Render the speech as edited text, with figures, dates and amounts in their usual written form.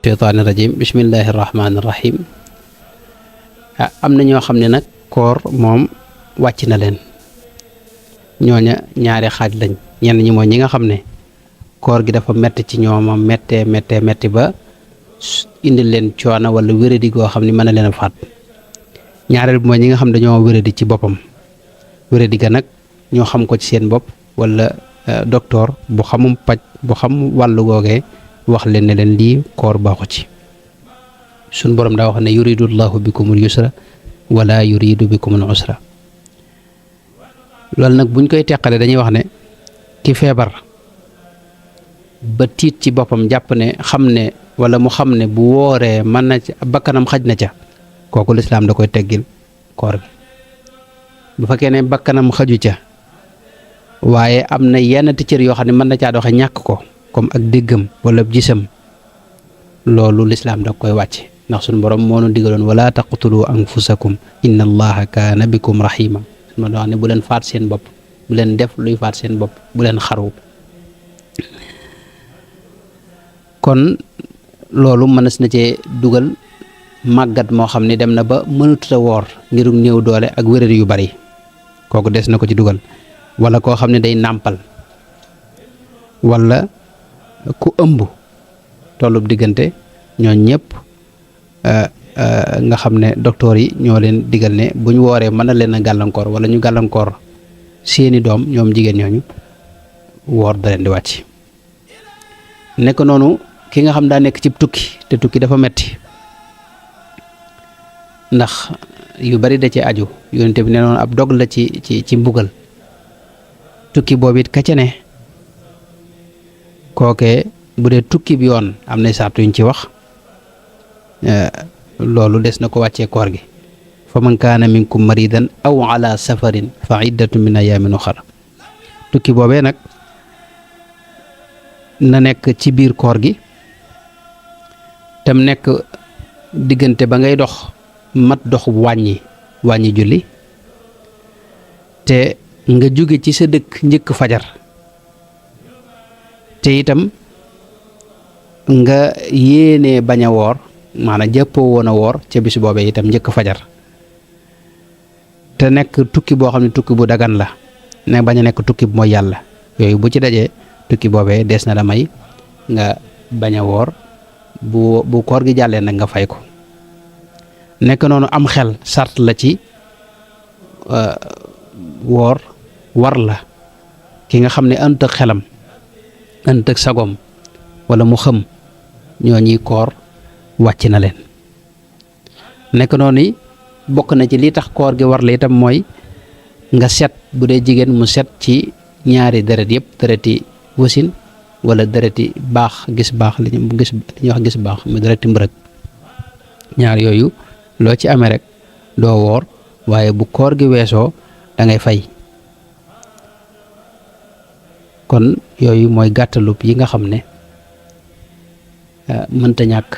sheytaani rajim bismillahi rahmaani rahim am na ñoo xam ne nag koor moom wàcc na leen ñooña ñaari xaaj lañ ñenn ñi mooy ñi nga xam ne koor gi dafa metti ci ñooma metti ba indi leen coono wala wéradi goo xam ne mën na leen a faat ñaareel bi mooy ñi nga xam dañoo wéradi ci boppam wéradi ga nag ñoo xam ko ci seen bopp wala docteur bu xamum paj bu xam wàllu googee wax leen ne leen lii koor baaxu ci suñ borom daa wax ne yuridu llahu bikumul yusra wala yuridu bikumul usra loolu nag buñ koy teqale dañuy wax ne ki feebar ba tiit ci boppam jàpp ne xam ne wala mu xam ne bu wooree mën na ci bakkanam xaj na ca kooku lislaam da koy teggil koor gi bu fekkee ne bakkanam xaju ca waaye am na yenn cër yoo xam ne mën na caa doxe ñàkk ko comme ak déggam wala gisam loolu lislaam da koy wàcce ndax suñu borom moo nu digaloon wala taqtulu anfusakum inna allaha kaana bikum rahima suñu ma wax ne bu leen faat seen bopp bu leen def luy faat seen bopp bu leen xaru kon loolu mënees na cee dugal màggat moo xam ne dem na ba mënatuta woor ngirum néew doole ak wéradi yu bari kooku des na ko ci dugal wala koo xam ne day nàmpal wala ku ëmb tollub diggante ñoo ñëpp nga xam ne docteur yi ñoo leen digal ne bu ñu wooree mën na leen a gàllankoor wala ñu gàllankoor seeni doom ñoom jigéen ñooñu woor da leen di wàcc nekk noonu ki nga xam daa nekk ci tukki te tukki dafa metti ndax yu bari da ci aju yonente bi ne noonu ab dog la ci mbugal tukki boobu it ka ca ne kookee bu dee tukki bi yoon am na saatu yuñ ci wax loolu des na ko wàccee koor gi fa man kaana minkum maridan aw ala safarin fa iddatu min ayaamin uxar tukki boobee nag na nekk ci biir koor gi tam nekk diggante ba ngay dox mat dox wàññi julli te nga jóge ci sa dëkk njëkk fajar te itam nga yéenee bañ a woor maanaam jàppoo woon a woor ca bis boobee itam njëkk fajar te nekk tukki boo xam ne tukki bu dagan la ne bañ a nekk tukki bu mooy yàlla yooyu bu ci dajee tukki boobee des na la may nga bañ a woor bu koor gi jàllee nag nga fay ko nekk noonu am xel sart la ci woor war la ki nga xam ne ënt ak xelam ënt ak sagom wala mu xëm ñoo ñuy koor wàcc na leen nekk noonu bokk na ci li tax koor gi war la itam mooy nga set bu dee jigéen mu set ci ñaari deret yëpp dereti wasin wala dereti baax gis baax li ñuy wax gis baax mu dereti mbërëg ñaar yooyu loo ci amee rek doo woor waaye bu koor gi weesoo da ngay fay kon yooyu mooy gàttalub yi nga xam ne mënta ñàkk